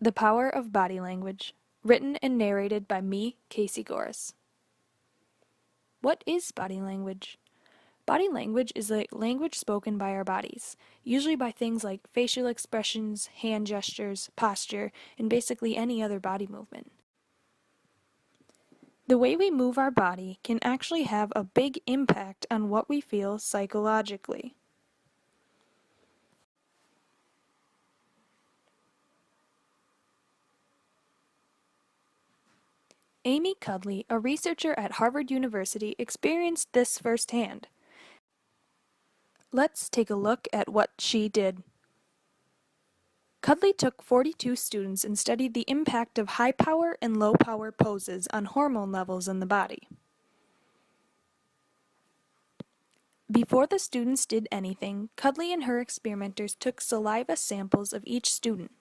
The Power of Body Language, written and narrated by me, Casey Goris. What is body language? Body language is the language spoken by our bodies, usually by things like facial expressions, hand gestures, posture, and basically any other body movement. The way we move our body can actually have a big impact on what we feel psychologically. Amy Cuddy, a researcher at Harvard University, experienced this firsthand. Let's take a look at what she did. Cuddy took 42 students and studied the impact of high power and low power poses on hormone levels in the body. Before the students did anything, Cuddy and her experimenters took saliva samples of each student.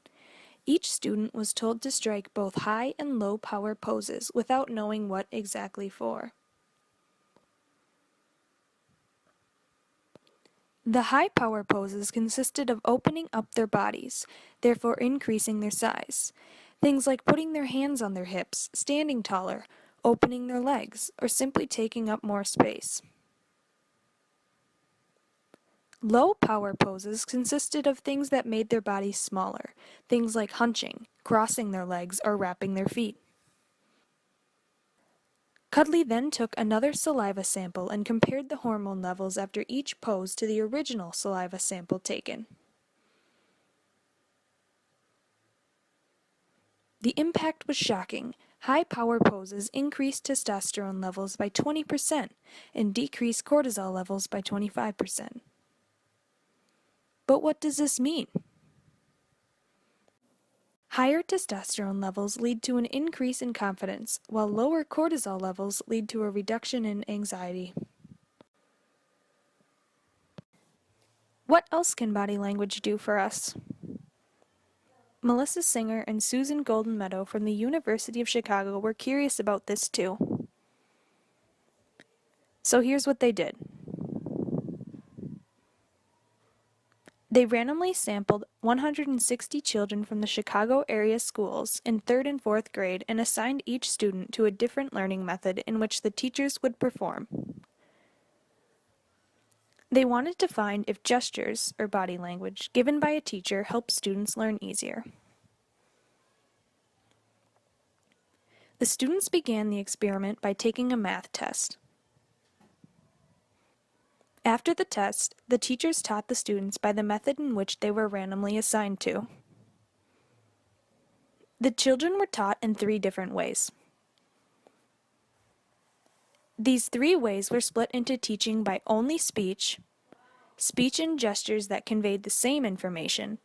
Each student was told to strike both high and low power poses without knowing what exactly for. The high power poses consisted of opening up their bodies, therefore increasing their size. Things like putting their hands on their hips, standing taller, opening their legs, or simply taking up more space. Low power poses consisted of things that made their bodies smaller, things like hunching, crossing their legs, or wrapping their feet. Cuddy then took another saliva sample and compared the hormone levels after each pose to the original saliva sample taken. The impact was shocking. High power poses increased testosterone levels by 20% and decreased cortisol levels by 25%. But what does this mean? Higher testosterone levels lead to an increase in confidence, while lower cortisol levels lead to a reduction in anxiety. What else can body language do for us? Melissa Singer and Susan Golden Meadow from the University of Chicago were curious about this too. So here's what they did. They randomly sampled 160 children from the Chicago area schools in 3rd and 4th grade and assigned each student to a different learning method in which the teachers would perform. They wanted to find if gestures, or body language, given by a teacher helped students learn easier. The students began the experiment by taking a math test. After the test, the teachers taught the students by the method in which they were randomly assigned to. The children were taught in 3 different ways. These 3 ways were split into teaching by only speech, speech and gestures that conveyed the same information,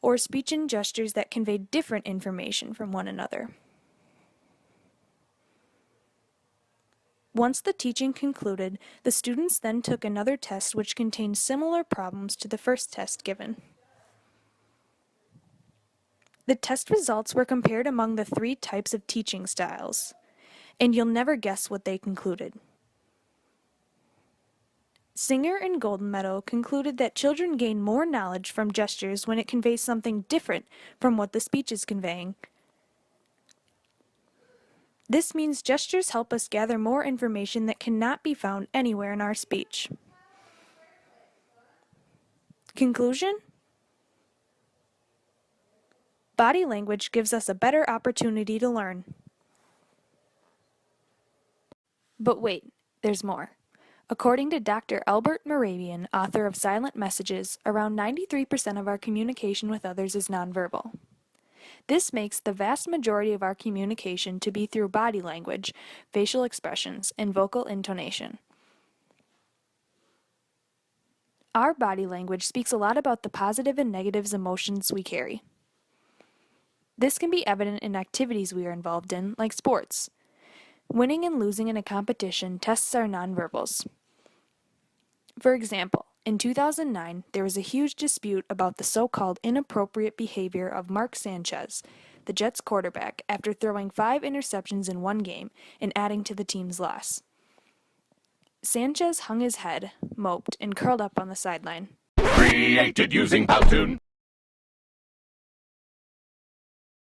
or speech and gestures that conveyed different information from one another. Once the teaching concluded, the students then took another test which contained similar problems to the first test given. The test results were compared among the 3 types of teaching styles, and you'll never guess what they concluded. Singer and Golden Meadow concluded that children gain more knowledge from gestures when it conveys something different from what the speech is conveying. This means gestures help us gather more information that cannot be found anywhere in our speech. Conclusion? Body language gives us a better opportunity to learn. But wait, there's more. According to Dr. Albert Moravian, author of Silent Messages, around 93% of our communication with others is nonverbal. This makes the vast majority of our communication to be through body language, facial expressions, and vocal intonation. Our body language speaks a lot about the positive and negative emotions we carry. This can be evident in activities we are involved in, like sports. Winning and losing in a competition tests our nonverbals. For example, in 2009, there was a huge dispute about the so-called inappropriate behavior of Mark Sanchez, the Jets quarterback, after throwing 5 interceptions in one game and adding to the team's loss. Sanchez hung his head, moped, and curled up on the sideline. Created using Powtoon.